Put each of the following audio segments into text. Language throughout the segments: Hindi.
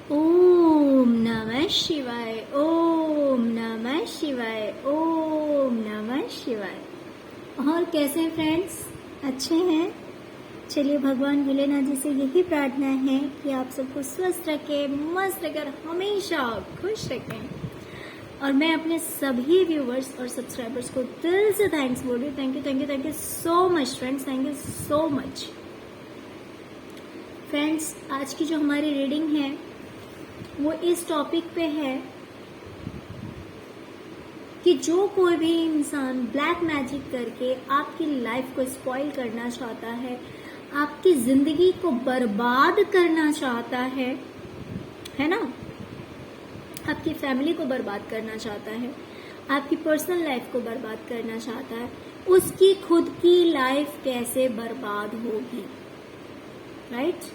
ओम नमः शिवाय, ओम नमः शिवाय, ओम नमः शिवाय। और कैसे हैं फ्रेंड्स? अच्छे हैं? चलिए, भगवान भोलेनाथ जी से यही प्रार्थना है कि आप सबको स्वस्थ रखें, मस्त रखें, हमेशा खुश रखें। और मैं अपने सभी व्यूवर्स और सब्सक्राइबर्स को दिल से थैंक्स बोल रही हूँ। Thank you, thank you, thank you so much friends, thank you so much. Friends, आज की जो हमारी रीडिंग है वो इस टॉपिक पे है कि जो कोई भी इंसान ब्लैक मैजिक करके आपकी लाइफ को स्पॉइल करना चाहता है, आपकी जिंदगी को बर्बाद करना चाहता है ना, आपकी फैमिली को बर्बाद करना चाहता है, आपकी पर्सनल लाइफ को बर्बाद करना चाहता है, उसकी खुद की लाइफ कैसे बर्बाद होगी, राइट?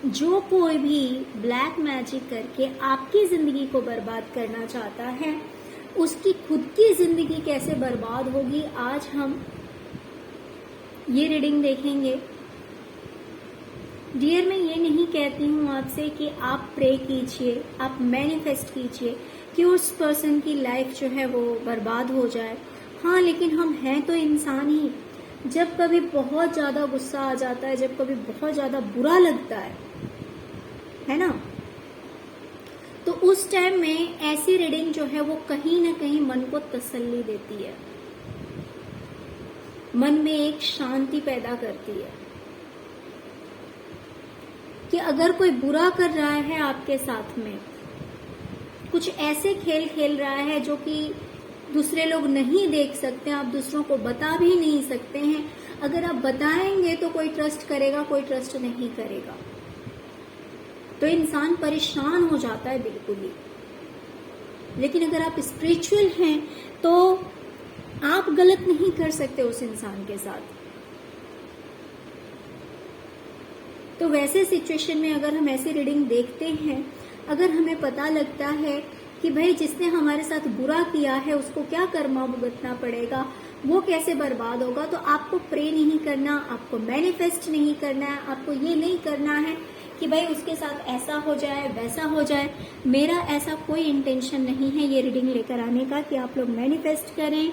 जो कोई भी ब्लैक मैजिक करके आपकी जिंदगी को बर्बाद करना चाहता है, उसकी खुद की जिंदगी कैसे बर्बाद होगी, आज हम ये रीडिंग देखेंगे। डियर, मैं ये नहीं कहती हूँ आपसे कि आप प्रे कीजिए, आप मैनिफेस्ट कीजिए कि उस पर्सन की लाइफ जो है वो बर्बाद हो जाए। हाँ, लेकिन हम हैं तो इंसान ही। जब कभी बहुत ज्यादा गुस्सा आ जाता है, जब कभी बहुत ज्यादा बुरा लगता है ना, तो उस टाइम में ऐसी रीडिंग जो है वो कहीं ना कहीं मन को तसल्ली देती है, मन में एक शांति पैदा करती है कि अगर कोई बुरा कर रहा है आपके साथ में, कुछ ऐसे खेल खेल रहा है जो कि दूसरे लोग नहीं देख सकते, आप दूसरों को बता भी नहीं सकते हैं। अगर आप बताएंगे तो कोई ट्रस्ट करेगा, कोई ट्रस्ट नहीं करेगा, तो इंसान परेशान हो जाता है बिल्कुल ही। लेकिन अगर आप स्पिरिचुअल हैं तो आप गलत नहीं कर सकते उस इंसान के साथ। तो वैसे सिचुएशन में अगर हम ऐसी रीडिंग देखते हैं, अगर हमें पता लगता है कि भाई जिसने हमारे साथ बुरा किया है उसको क्या कर्मा भुगतना पड़ेगा, वो कैसे बर्बाद होगा, तो आपको प्रे नहीं करना, आपको मैनिफेस्ट नहीं करना है, आपको ये नहीं करना है कि भाई उसके साथ ऐसा हो जाए वैसा हो जाए। मेरा ऐसा कोई इंटेंशन नहीं है ये रीडिंग लेकर आने का कि आप लोग मैनिफेस्ट करें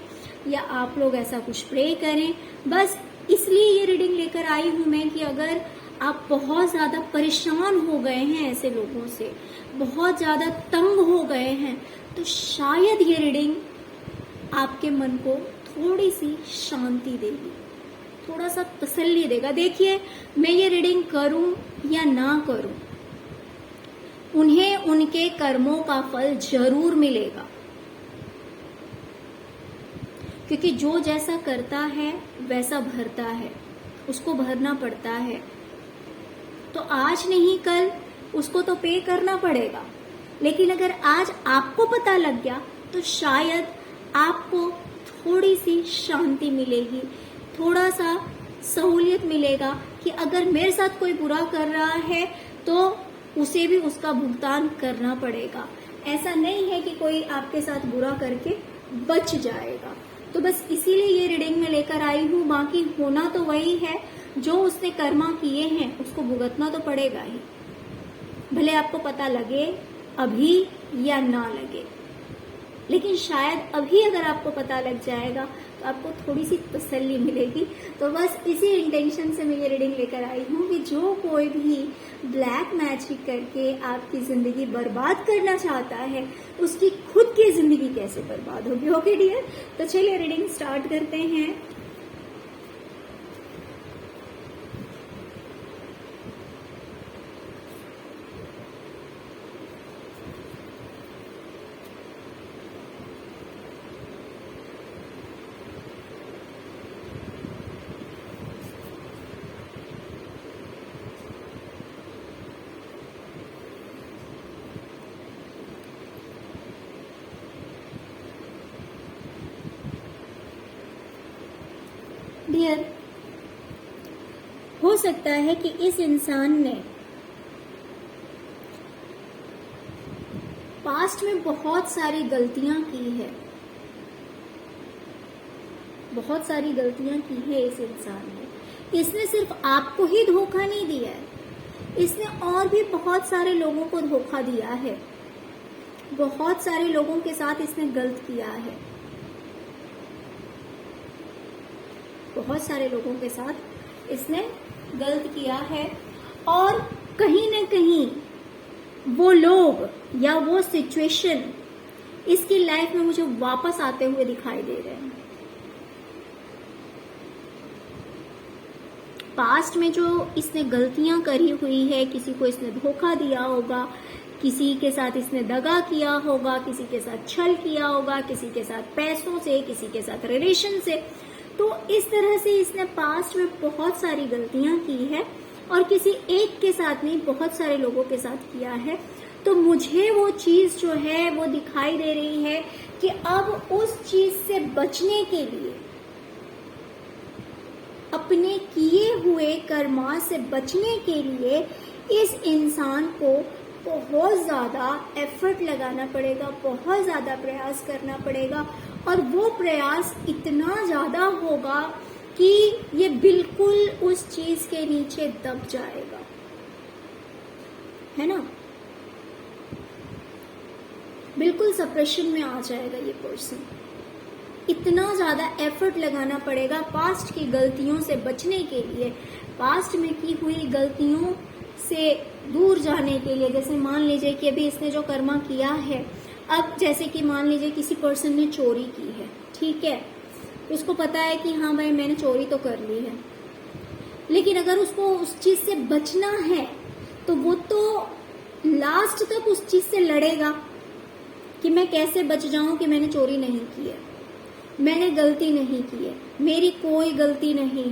या आप लोग ऐसा कुछ प्रे करें। बस इसलिए ये रीडिंग लेकर आई हूं मैं कि अगर आप बहुत ज्यादा परेशान हो गए हैं ऐसे लोगों से, बहुत ज्यादा तंग हो गए हैं, तो शायद ये रीडिंग आपके मन को थोड़ी सी शांति देगी, थोड़ा सा तसल्ली देगा। देखिए, मैं ये रीडिंग करूं या ना करूं, उन्हें उनके कर्मों का फल जरूर मिलेगा, क्योंकि जो जैसा करता है वैसा भरता है, उसको भरना पड़ता है। तो आज नहीं कल उसको तो पे करना पड़ेगा। लेकिन अगर आज आपको पता लग गया तो शायद आपको थोड़ी सी शांति मिलेगी, थोड़ा सा सहूलियत मिलेगा कि अगर मेरे साथ कोई बुरा कर रहा है तो उसे भी उसका भुगतान करना पड़ेगा। ऐसा नहीं है कि कोई आपके साथ बुरा करके बच जाएगा। तो बस इसीलिए ये रीडिंग में लेकर आई हूँ। बाकी होना तो वही है, जो उसने कर्मा किए हैं उसको भुगतना तो पड़ेगा ही, भले आपको पता लगे अभी या ना लगे। लेकिन शायद अभी अगर आपको पता लग जाएगा तो आपको थोड़ी सी तसल्ली मिलेगी। तो बस इसी इंटेंशन से मैं ये रीडिंग लेकर आई हूँ कि जो कोई भी ब्लैक मैजिक करके आपकी जिंदगी बर्बाद करना चाहता है, उसकी खुद की जिंदगी कैसे बर्बाद होगी। ओके डियर, तो चलिए रीडिंग स्टार्ट करते हैं। डियर, हो सकता है कि इस इंसान ने पास्ट में बहुत सारी गलतियां की है, बहुत सारी गलतियां की है इस इंसान ने। इसने सिर्फ आपको ही धोखा नहीं दिया है, इसने और भी बहुत सारे लोगों को धोखा दिया है, बहुत सारे लोगों के साथ इसने गलत किया है, बहुत सारे लोगों के साथ इसने गलत किया है। और कहीं ना कहीं वो लोग या वो सिचुएशन इसकी लाइफ में मुझे वापस आते हुए दिखाई दे रहे हैं। पास्ट में जो इसने गलतियां करी हुई है, किसी को इसने धोखा दिया होगा, किसी के साथ इसने दगा किया होगा, किसी के साथ छल किया होगा, किसी के साथ पैसों से, किसी के साथ रिलेशन से, तो इस तरह से इसने पास्ट में बहुत सारी गलतियां की है और किसी एक के साथ नहीं, बहुत सारे लोगों के साथ किया है। तो मुझे वो चीज जो है वो दिखाई दे रही है कि अब उस चीज से बचने के लिए, अपने किए हुए कर्मा से बचने के लिए इस इंसान को बहुत ज्यादा एफर्ट लगाना पड़ेगा, बहुत ज्यादा प्रयास करना पड़ेगा। और वो प्रयास इतना ज्यादा होगा कि ये बिल्कुल उस चीज के नीचे दब जाएगा, है ना, बिल्कुल सप्रेशन में आ जाएगा ये पर्सन। इतना ज्यादा एफर्ट लगाना पड़ेगा पास्ट की गलतियों से बचने के लिए, पास्ट में की हुई गलतियों से दूर जाने के लिए। जैसे मान लीजिए कि अभी इसने जो कर्मा किया है, अब जैसे कि मान लीजिए किसी पर्सन ने चोरी की है, ठीक है, उसको पता है कि हाँ भाई मैंने चोरी तो कर ली है, लेकिन अगर उसको उस चीज से बचना है तो वो तो लास्ट तक उस चीज से लड़ेगा कि मैं कैसे बच जाऊं कि मैंने चोरी नहीं की है, मैंने गलती नहीं की है, मेरी कोई गलती नहीं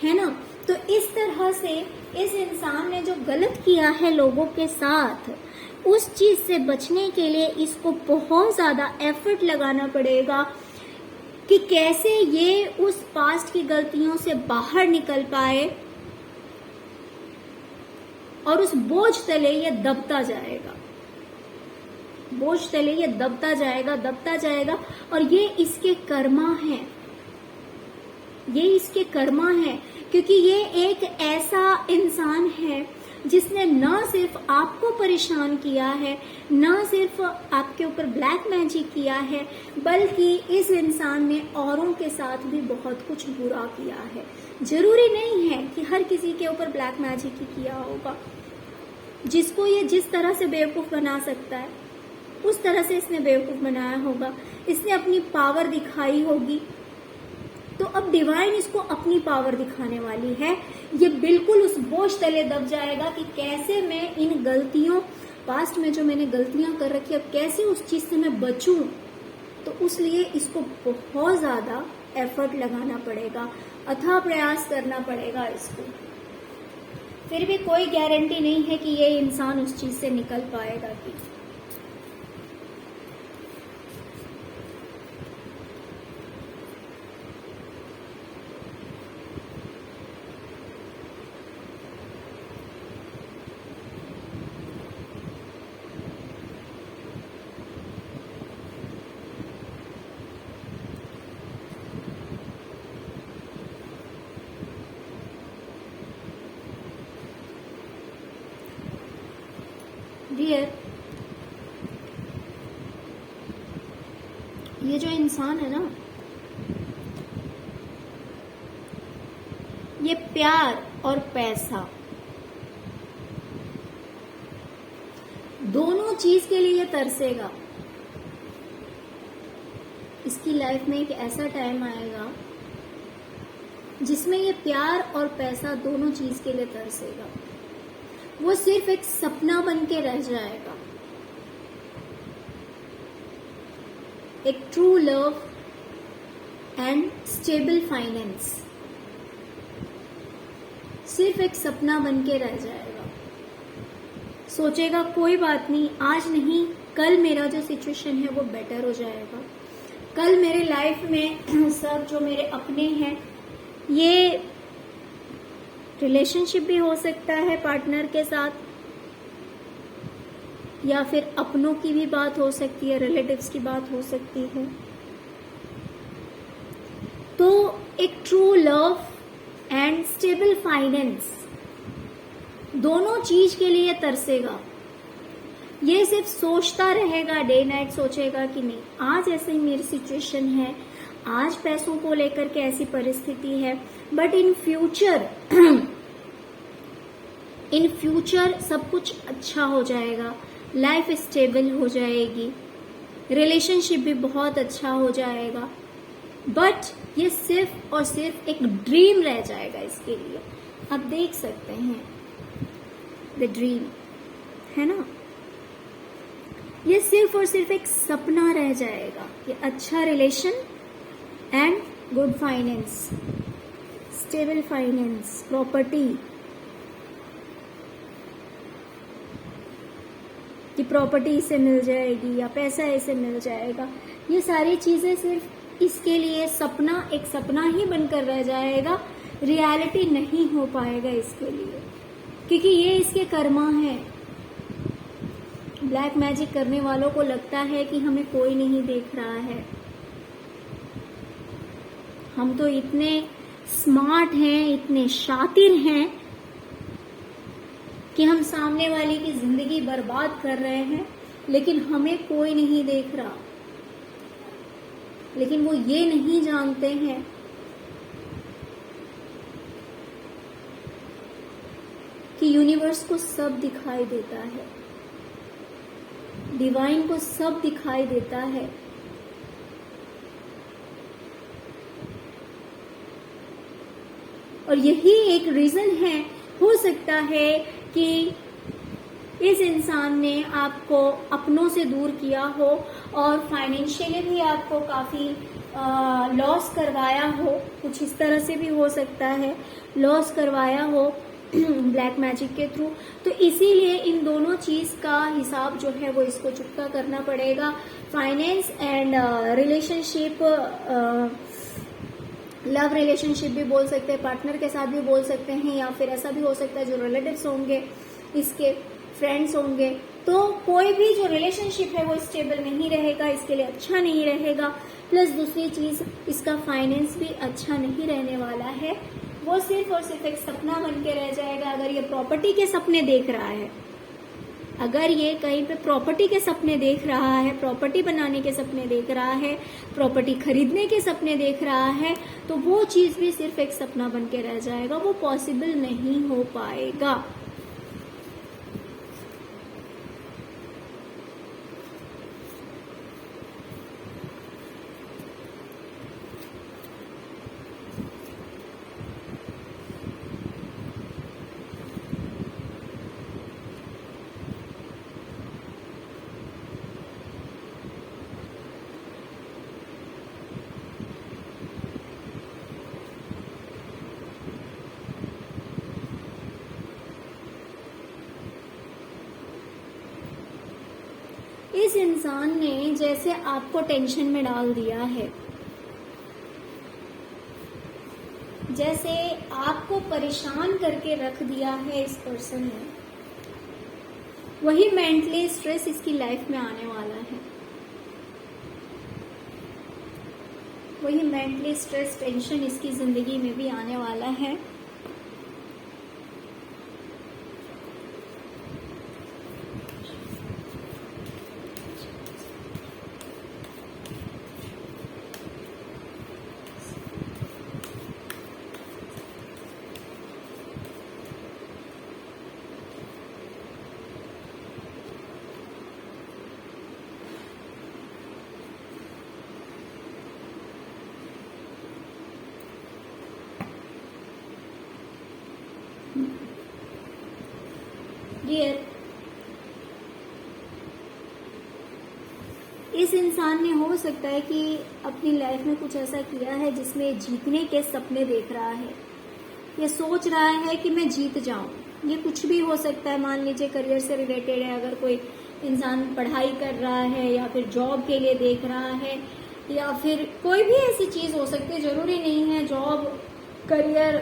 है ना। तो इस तरह से इस इंसान ने जो गलत किया है लोगों के साथ, उस चीज से बचने के लिए इसको बहुत ज्यादा एफर्ट लगाना पड़ेगा कि कैसे ये उस पास्ट की गलतियों से बाहर निकल पाए और उस बोझ तले ये दबता जाएगा, बोझ तले ये दबता जाएगा। और ये इसके कर्मा है, ये इसके कर्मा है, क्योंकि ये एक ऐसा इंसान है जिसने न सिर्फ आपको परेशान किया है, न सिर्फ आपके ऊपर ब्लैक मैजिक किया है, बल्कि इस इंसान ने औरों के साथ भी बहुत कुछ बुरा किया है। जरूरी नहीं है कि हर किसी के ऊपर ब्लैक मैजिक ही किया होगा, जिसको ये जिस तरह से बेवकूफ बना सकता है उस तरह से इसने बेवकूफ बनाया होगा, इसने अपनी पावर दिखाई होगी। तो अब डिवाइन इसको अपनी पावर दिखाने वाली है। ये बिल्कुल उस बोझ तले दब जाएगा कि कैसे मैं इन गलतियों, पास्ट में जो मैंने गलतियां कर रखी, अब कैसे उस चीज से मैं बचूं। तो उसलिए इसको बहुत ज्यादा एफर्ट लगाना पड़ेगा, अथाह प्रयास करना पड़ेगा इसको। फिर भी कोई गारंटी नहीं है कि ये इंसान उस चीज से निकल पाएगा कि डियर, ये जो इंसान है ना, ये प्यार और पैसा दोनों चीज के लिए तरसेगा। इसकी लाइफ में एक ऐसा टाइम आएगा जिसमें ये प्यार और पैसा दोनों चीज के लिए तरसेगा। वो सिर्फ एक सपना बन के रह जाएगा। एक true love and stable finance सिर्फ एक सपना बन के रह जाएगा। सोचेगा कोई बात नहीं, आज नहीं कल मेरा जो सिचुएशन है वो बेटर हो जाएगा, कल मेरे लाइफ में सब जो मेरे अपने हैं, ये रिलेशनशिप भी हो सकता है पार्टनर के साथ, या फिर अपनों की भी बात हो सकती है, रिलेटिव्स की बात हो सकती है। तो एक true love and stable finance, दोनों चीज के लिए तरसेगा। ये सिर्फ सोचता रहेगा, डे नाइट सोचेगा कि नहीं आज ऐसे ही मेरी सिचुएशन है, आज पैसों को लेकर के ऐसी परिस्थिति है, बट इन फ्यूचर सब कुछ अच्छा हो जाएगा, लाइफ स्टेबल हो जाएगी, रिलेशनशिप भी बहुत अच्छा हो जाएगा। बट ये सिर्फ और सिर्फ एक ड्रीम रह जाएगा इसके लिए। आप देख सकते हैं द ड्रीम, है ना, ये सिर्फ और सिर्फ एक सपना रह जाएगा। ये अच्छा relation and good finance, stable finance, property, कि प्रॉपर्टी इसे मिल जाएगी या पैसा इसे मिल जाएगा, ये सारी चीजें सिर्फ इसके लिए सपना, एक सपना ही बनकर रह जाएगा, रियलिटी नहीं हो पाएगा इसके लिए, क्योंकि ये इसके कर्मा है। ब्लैक मैजिक करने वालों को लगता है कि हमें कोई नहीं देख रहा है, हम तो इतने स्मार्ट हैं, इतने शातिर हैं कि हम सामने वाले की जिंदगी बर्बाद कर रहे हैं, लेकिन हमें कोई नहीं देख रहा। लेकिन वो ये नहीं जानते हैं कि यूनिवर्स को सब दिखाई देता है, डिवाइन को सब दिखाई देता है। और यही एक रीजन है, हो सकता है कि इस इंसान ने आपको अपनों से दूर किया हो और फाइनेंशियली भी आपको काफी लॉस करवाया हो, कुछ इस तरह से भी हो सकता है, लॉस करवाया हो ब्लैक मैजिक के थ्रू। तो इसीलिए इन दोनों चीज का हिसाब जो है वो इसको चुकता करना पड़ेगा। Finance and relationship, love relationship भी बोल सकते हैं, पार्टनर के साथ भी बोल सकते हैं, या फिर ऐसा भी हो सकता है जो रिलेटिव्स होंगे, इसके फ्रेंड्स होंगे। तो कोई भी जो रिलेशनशिप है वो स्टेबल नहीं रहेगा, इसके लिए अच्छा नहीं रहेगा। प्लस दूसरी चीज, इसका फाइनेंस भी अच्छा नहीं रहने वाला है, वो सिर्फ और सिर्फ एक सपना बन के रह जाएगा। अगर ये प्रॉपर्टी के सपने देख रहा है, अगर ये कहीं पे प्रॉपर्टी के सपने देख रहा है, प्रॉपर्टी बनाने के सपने देख रहा है, प्रॉपर्टी खरीदने के सपने देख रहा है, तो वो चीज भी सिर्फ एक सपना बन के रह जाएगा, वो पॉसिबल नहीं हो पाएगा। इस इंसान ने जैसे आपको टेंशन में डाल दिया है, जैसे आपको परेशान करके रख दिया है इस पर्सन ने, वही मेंटली स्ट्रेस इसकी लाइफ में आने वाला है। वही मेंटली स्ट्रेस, टेंशन इसकी जिंदगी में भी आने वाला है। डियर, इस इंसान ने हो सकता है कि अपनी लाइफ में कुछ ऐसा किया है जिसमें जीतने के सपने देख रहा है, ये सोच रहा है कि मैं जीत जाऊं। ये कुछ भी हो सकता है, मान लीजिए करियर से रिलेटेड है, अगर कोई इंसान पढ़ाई कर रहा है या फिर जॉब के लिए देख रहा है, या फिर कोई भी ऐसी चीज हो सकती है, जरूरी नहीं है जॉब, करियर,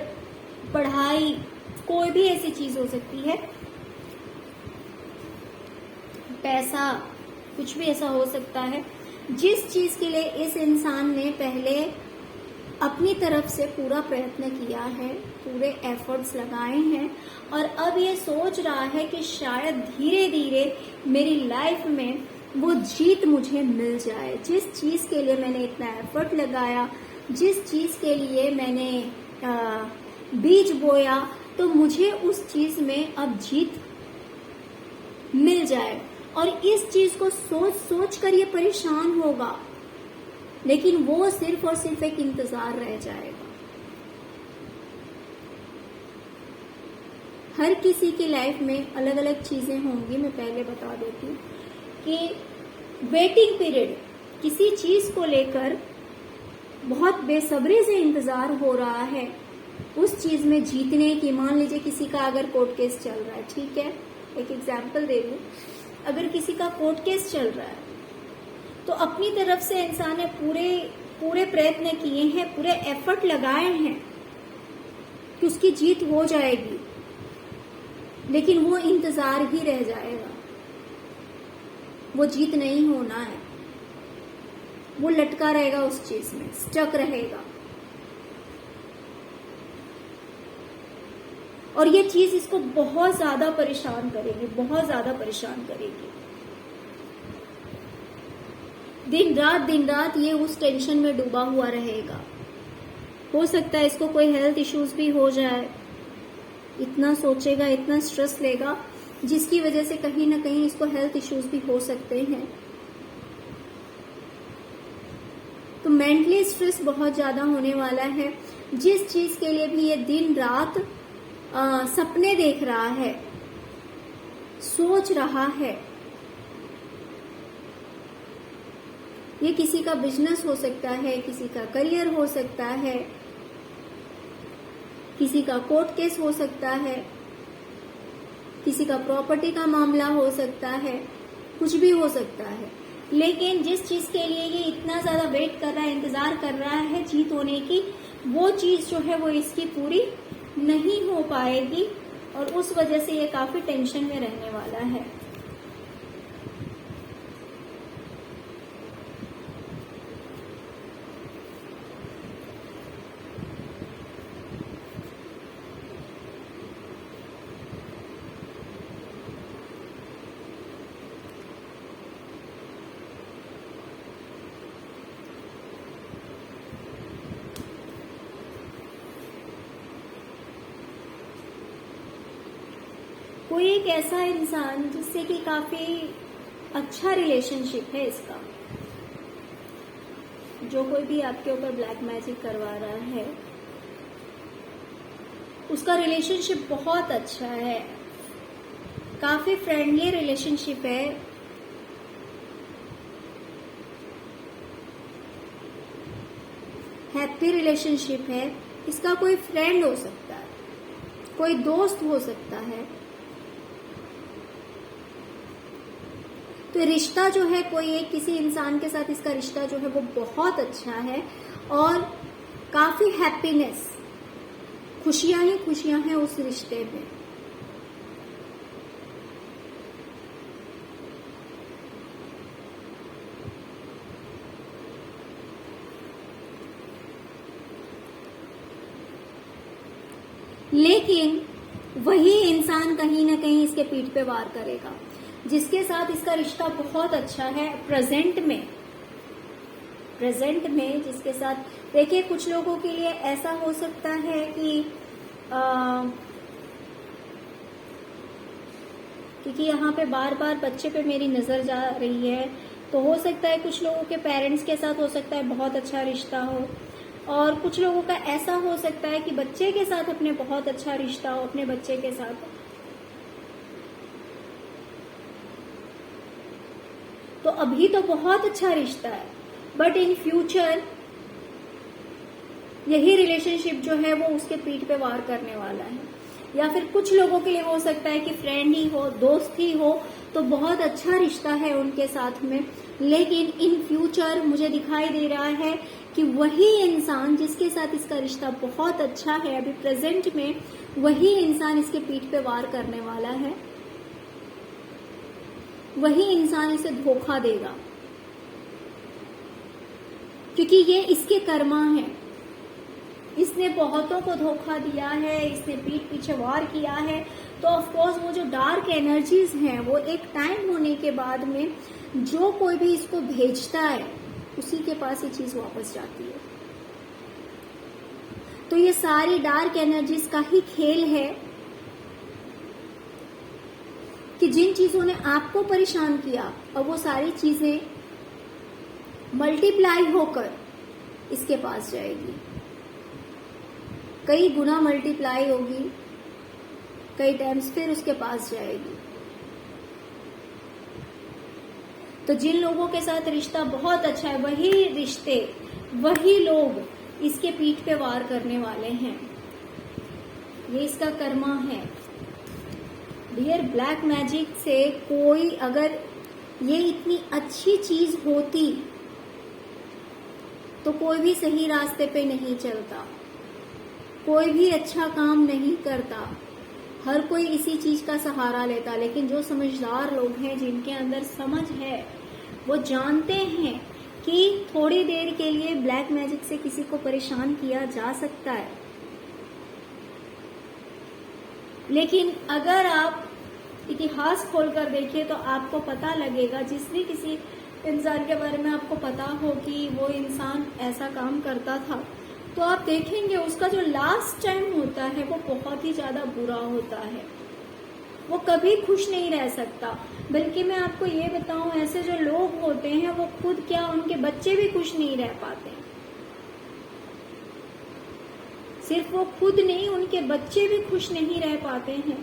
पढ़ाई, कोई भी ऐसी चीज हो सकती है, पैसा, कुछ भी ऐसा हो सकता है जिस चीज के लिए इस इंसान ने पहले अपनी तरफ से पूरा प्रयत्न किया है, पूरे एफर्ट्स लगाए हैं और अब ये सोच रहा है कि शायद धीरे धीरे मेरी लाइफ में वो जीत मुझे मिल जाए। जिस चीज के लिए मैंने इतना एफर्ट लगाया, जिस चीज के लिए मैंने बीज बोया, तो मुझे उस चीज में अब जीत मिल जाए। और इस चीज को सोच सोच कर ये परेशान होगा, लेकिन वो सिर्फ और सिर्फ एक इंतजार रह जाएगा। हर किसी की लाइफ में अलग अलग चीजें होंगी। मैं पहले बता देती हूँ कि वेटिंग पीरियड, किसी चीज को लेकर बहुत बेसब्री से इंतजार हो रहा है उस चीज में जीतने की। मान लीजिए किसी का अगर कोर्ट केस चल रहा है, ठीक है, एक एग्जाम्पल दे दूं, अगर किसी का कोर्ट केस चल रहा है तो अपनी तरफ से इंसान ने पूरे प्रयत्न किए हैं, पूरे एफर्ट लगाए हैं कि उसकी जीत हो जाएगी, लेकिन वो इंतजार ही रह जाएगा। वो जीत नहीं होना है, वो लटका रहेगा उस चीज में, स्टक रहेगा। और ये चीज इसको बहुत ज्यादा परेशान करेगी, बहुत ज्यादा परेशान करेगी। दिन रात ये उस टेंशन में डूबा हुआ रहेगा। हो सकता है इसको कोई हेल्थ इश्यूज भी हो जाए। इतना सोचेगा, इतना स्ट्रेस लेगा, जिसकी वजह से कहीं ना कहीं इसको हेल्थ इश्यूज भी हो सकते हैं। तो मेंटली स्ट्रेस बहुत ज्यादा होने वाला है। जिस चीज के लिए भी ये दिन रात सपने देख रहा है, सोच रहा है, ये किसी का बिजनेस हो सकता है, किसी का करियर हो सकता है, किसी का कोर्ट केस हो सकता है, किसी का प्रॉपर्टी का मामला हो सकता है, कुछ भी हो सकता है। लेकिन जिस चीज के लिए ये इतना ज्यादा वेट कर रहा है, इंतजार कर रहा है जीत होने की, वो चीज जो है वो इसकी पूरी नहीं हो पाएगी और उस वजह से ये काफी टेंशन में रहने वाला है। कोई एक ऐसा इंसान जिससे कि काफी अच्छा रिलेशनशिप है इसका, जो कोई भी आपके ऊपर ब्लैक मैजिक करवा रहा है, उसका रिलेशनशिप बहुत अच्छा है, काफी फ्रेंडली रिलेशनशिप है। हैप्पी रिलेशनशिप है। इसका कोई फ्रेंड हो सकता है, कोई दोस्त हो सकता है। तो रिश्ता जो है कोई एक किसी इंसान के साथ इसका रिश्ता जो है वो बहुत अच्छा है और काफी हैप्पीनेस, खुशियां ही खुशियां हैं उस रिश्ते में। लेकिन वही इंसान कहीं ना कहीं इसके पीठ पे वार करेगा, जिसके साथ इसका रिश्ता बहुत अच्छा है प्रेजेंट में जिसके साथ। देखिए कुछ लोगों के लिए ऐसा हो सकता है कि क्योंकि यहाँ पे बार बार बच्चे पे मेरी नजर जा रही है, तो हो सकता है कुछ लोगों के पेरेंट्स के साथ हो सकता है बहुत अच्छा रिश्ता हो, और कुछ लोगों का ऐसा हो सकता है कि बच्चे के साथ अपने बहुत अच्छा रिश्ता हो, अपने बच्चे के साथ। तो अभी तो बहुत अच्छा रिश्ता है, बट इन फ्यूचर यही रिलेशनशिप जो है वो उसके पीठ पे वार करने वाला है। या फिर कुछ लोगों के लिए हो सकता है कि फ्रेंड ही हो, दोस्त ही हो, तो बहुत अच्छा रिश्ता है उनके साथ में। लेकिन इन फ्यूचर मुझे दिखाई दे रहा है कि वही इंसान जिसके साथ इसका रिश्ता बहुत अच्छा है अभी प्रेजेंट में, वही इंसान इसके पीठ पे वार करने वाला है, वही इंसान इसे धोखा देगा, क्योंकि ये इसके कर्मा है। इसने बहुतों को धोखा दिया है, इसने पीठ पीछे वार किया है, तो ऑफ कोर्स वो जो डार्क एनर्जीज हैं वो एक टाइम होने के बाद में जो कोई भी इसको भेजता है उसी के पास ये चीज वापस जाती है। तो ये सारी डार्क एनर्जीज का ही खेल है कि जिन चीजों ने आपको परेशान किया और वो सारी चीजें मल्टीप्लाई होकर इसके पास जाएगी, कई गुना मल्टीप्लाई होगी, कई टाइम्स फिर उसके पास जाएगी। तो जिन लोगों के साथ रिश्ता बहुत अच्छा है वही रिश्ते, वही लोग इसके पीठ पे वार करने वाले हैं। ये इसका कर्मा है। डियर, ब्लैक मैजिक से कोई, अगर ये इतनी अच्छी चीज होती तो कोई भी सही रास्ते पे नहीं चलता, कोई भी अच्छा काम नहीं करता, हर कोई इसी चीज का सहारा लेता। लेकिन जो समझदार लोग हैं, जिनके अंदर समझ है, वो जानते हैं कि थोड़ी देर के लिए ब्लैक मैजिक से किसी को परेशान किया जा सकता है, लेकिन अगर आप इतिहास खोलकर देखिए तो आपको पता लगेगा, जिस भी किसी इंसान के बारे में आपको पता हो कि वो इंसान ऐसा काम करता था, तो आप देखेंगे उसका जो लास्ट टाइम होता है वो बहुत ही ज्यादा बुरा होता है। वो कभी खुश नहीं रह सकता। बल्कि मैं आपको ये बताऊं, ऐसे जो लोग होते हैं वो खुद क्या, उनके बच्चे भी खुश नहीं रह पाते। सिर्फ वो खुद नहीं, उनके बच्चे भी खुश नहीं रह पाते हैं।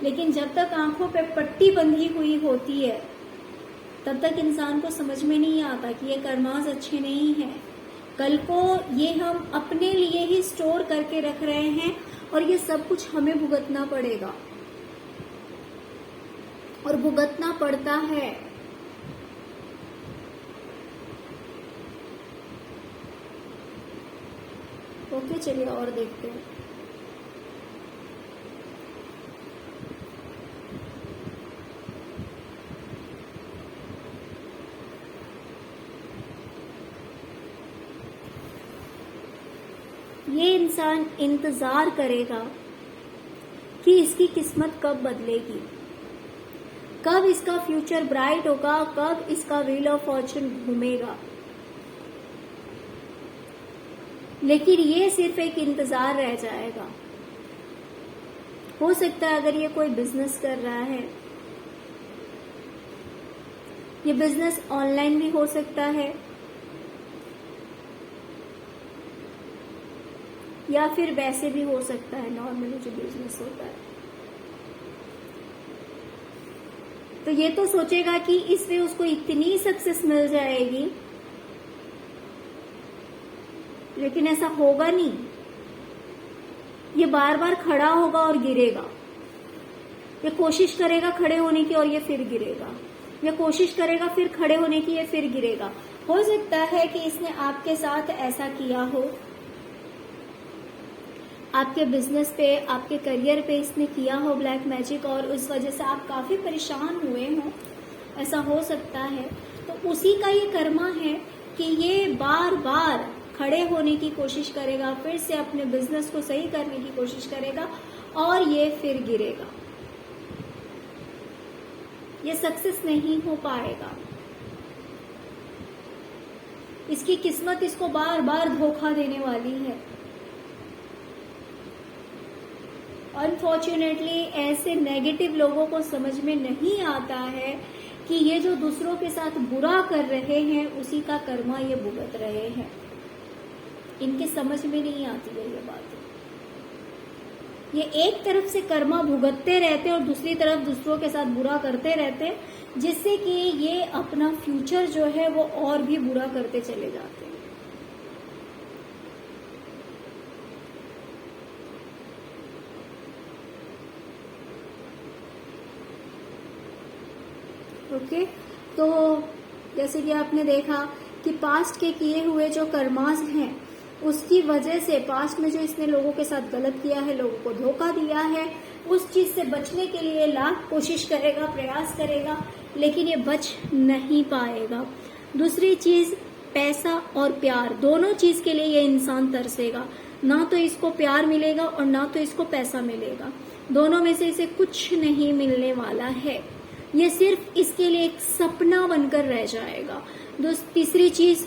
लेकिन जब तक आंखों पे पट्टी बंधी हुई होती है तब तक इंसान को समझ में नहीं आता कि ये कर्मास अच्छे नहीं हैं। कल को ये हम अपने लिए ही स्टोर करके रख रहे हैं और ये सब कुछ हमें भुगतना पड़ेगा, और भुगतना पड़ता है। ओके, चलिए और देखते हैं। ये इंसान इंतजार करेगा कि इसकी किस्मत कब बदलेगी, कब इसका फ्यूचर ब्राइट होगा, कब इसका व्हील ऑफ फॉर्चून घूमेगा। लेकिन ये सिर्फ एक इंतजार रह जाएगा। हो सकता है अगर ये कोई बिजनेस कर रहा है, ये बिजनेस ऑनलाइन भी हो सकता है या फिर वैसे भी हो सकता है, नॉर्मली जो बिजनेस होता है। तो ये तो सोचेगा कि इससे उसको इतनी सक्सेस मिल जाएगी, लेकिन ऐसा होगा नहीं। ये बार बार खड़ा होगा और गिरेगा। ये कोशिश करेगा खड़े होने की और ये फिर गिरेगा। ये कोशिश करेगा फिर खड़े होने की, ये फिर गिरेगा। हो सकता है कि इसने आपके साथ ऐसा किया हो, आपके बिजनेस पे, आपके करियर पे इसने किया हो ब्लैक मैजिक, और उस वजह से आप काफी परेशान हुए हो, ऐसा हो सकता है। तो उसी का ये कर्मा है कि ये बार बार खड़े होने की कोशिश करेगा, फिर से अपने बिजनेस को सही करने की कोशिश करेगा और ये फिर गिरेगा। ये सक्सेस नहीं हो पाएगा। इसकी किस्मत इसको बार बार धोखा देने वाली है। अनफॉर्चुनेटली ऐसे नेगेटिव लोगों को समझ में नहीं आता है कि ये जो दूसरों के साथ बुरा कर रहे हैं उसी का कर्मा ये भुगत रहे हैं। इनके समझ में नहीं आती है ये बात। ये एक तरफ से कर्मा भुगतते रहते और दूसरी तरफ दूसरों के साथ बुरा करते रहते, जिससे कि ये अपना फ्यूचर जो है वो और भी बुरा करते चले जाते हैं। ओके, तो जैसे कि आपने देखा कि पास्ट के किए हुए जो कर्मास हैं उसकी वजह से, पास्ट में जो इसने लोगों के साथ गलत किया है, लोगों को धोखा दिया है, उस चीज से बचने के लिए लाख कोशिश करेगा, प्रयास करेगा, लेकिन ये बच नहीं पाएगा। दूसरी चीज, पैसा और प्यार दोनों चीज के लिए ये इंसान तरसेगा। ना तो इसको प्यार मिलेगा और ना तो इसको पैसा मिलेगा, दोनों में से इसे कुछ नहीं मिलने वाला है। ये सिर्फ इसके लिए एक सपना बनकर रह जाएगा। तीसरी चीज,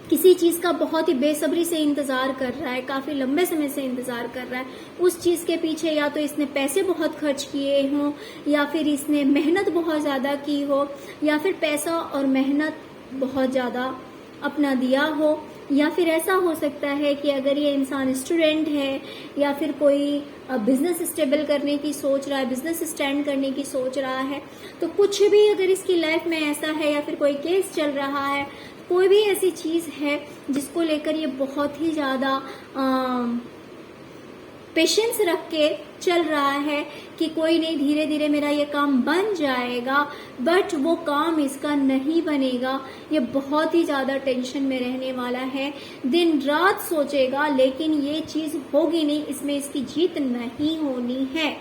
किसी चीज का बहुत ही बेसब्री से इंतजार कर रहा है, काफी लंबे समय से इंतजार कर रहा है। उस चीज के पीछे या तो इसने पैसे बहुत खर्च किए हों, या फिर इसने मेहनत बहुत ज्यादा की हो, या फिर पैसा और मेहनत बहुत ज्यादा अपना दिया हो, या फिर ऐसा हो सकता है कि अगर ये इंसान स्टूडेंट है या फिर कोई बिजनेस स्टेबल करने की सोच रहा है, बिजनेस स्टैंड करने की सोच रहा है, तो कुछ भी अगर इसकी लाइफ में ऐसा है, या फिर कोई केस चल रहा है, कोई भी ऐसी चीज है जिसको लेकर ये बहुत ही ज्यादा पेशेंस रख के चल रहा है कि कोई नहीं, धीरे धीरे मेरा ये काम बन जाएगा, बट वो काम इसका नहीं बनेगा। ये बहुत ही ज्यादा टेंशन में रहने वाला है, दिन रात सोचेगा, लेकिन ये चीज होगी नहीं, इसमें इसकी जीत नहीं होनी है,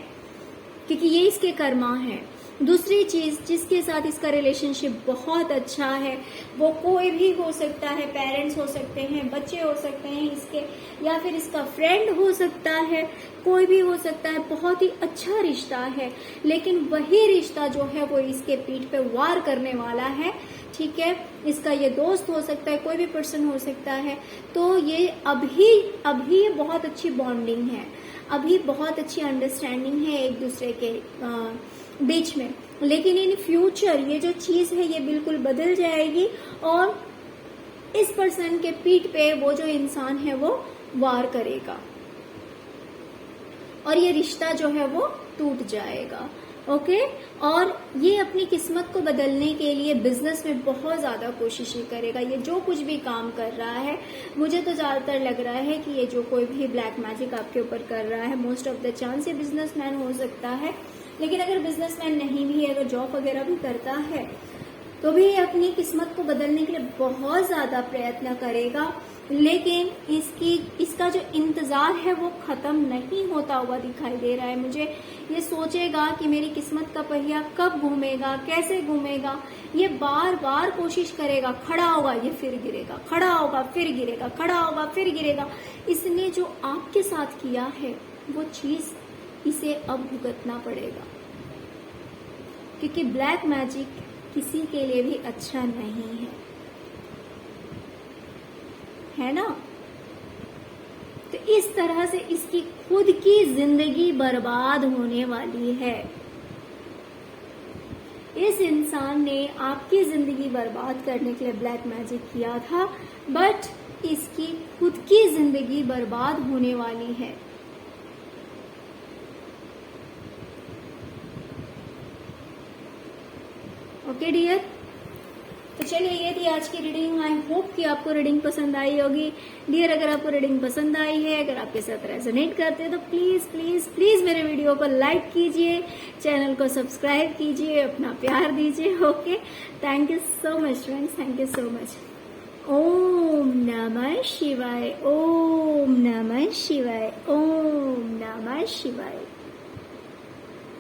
क्योंकि ये इसके कर्मा है। दूसरी चीज, जिसके साथ इसका रिलेशनशिप बहुत अच्छा है, वो कोई भी हो सकता है, पेरेंट्स हो सकते हैं, बच्चे हो सकते हैं इसके, या फिर इसका फ्रेंड हो सकता है, कोई भी हो सकता है। बहुत ही अच्छा रिश्ता है, लेकिन वही रिश्ता जो है वो इसके पीठ पे वार करने वाला है। ठीक है, इसका ये दोस्त हो सकता है, कोई भी पर्सन हो सकता है। तो ये अभी बहुत अच्छी बॉन्डिंग है, अभी बहुत अच्छी अंडरस्टैंडिंग है एक दूसरे के बीच में, लेकिन इन फ्यूचर ये जो चीज है ये बिल्कुल बदल जाएगी और इस पर्सन के पीठ पे वो जो इंसान है वो वार करेगा और ये रिश्ता जो है वो टूट जाएगा। ओके, और ये अपनी किस्मत को बदलने के लिए बिजनेस में बहुत ज्यादा कोशिशें करेगा। ये जो कुछ भी काम कर रहा है, मुझे तो ज्यादातर लग रहा है कि ये जो कोई भी ब्लैक मैजिक आपके ऊपर कर रहा है, मोस्ट ऑफ द चांस ये बिजनेसमैन हो सकता है। लेकिन अगर बिजनेसमैन नहीं भी है, अगर जॉब वगैरह भी करता है, तो भी ये अपनी किस्मत को बदलने के लिए बहुत ज्यादा प्रयत्न करेगा, लेकिन इसका जो इंतजार है वो खत्म नहीं होता हुआ दिखाई दे रहा है मुझे। ये सोचेगा कि मेरी किस्मत का पहिया कब घूमेगा, कैसे घूमेगा, ये बार बार कोशिश करेगा। खड़ा होगा, ये फिर गिरेगा, खड़ा होगा, फिर गिरेगा, खड़ा होगा, फिर गिरेगा। इसने जो आपके साथ किया है वो चीज इसे अब भुगतना पड़ेगा, क्योंकि ब्लैक मैजिक किसी के लिए भी अच्छा नहीं है ना। तो इस तरह से इसकी खुद की जिंदगी बर्बाद होने वाली है। इस इंसान ने आपकी जिंदगी बर्बाद करने के लिए ब्लैक मैजिक किया था, बट इसकी खुद की जिंदगी बर्बाद होने वाली है। ओके डियर, तो चलिए ये थी आज की रीडिंग। आई होप कि आपको रीडिंग पसंद आई होगी। डियर, अगर आपको रीडिंग पसंद आई है, अगर आपके साथ रेजोनेट करते हैं, तो प्लीज प्लीज प्लीज मेरे वीडियो को लाइक कीजिए, चैनल को सब्सक्राइब कीजिए, अपना प्यार दीजिए। Okay, thank you so much friends, thank you so much. ओम नमः शिवाय, ओम नमः शिवाय, ओम नमः शिवाय।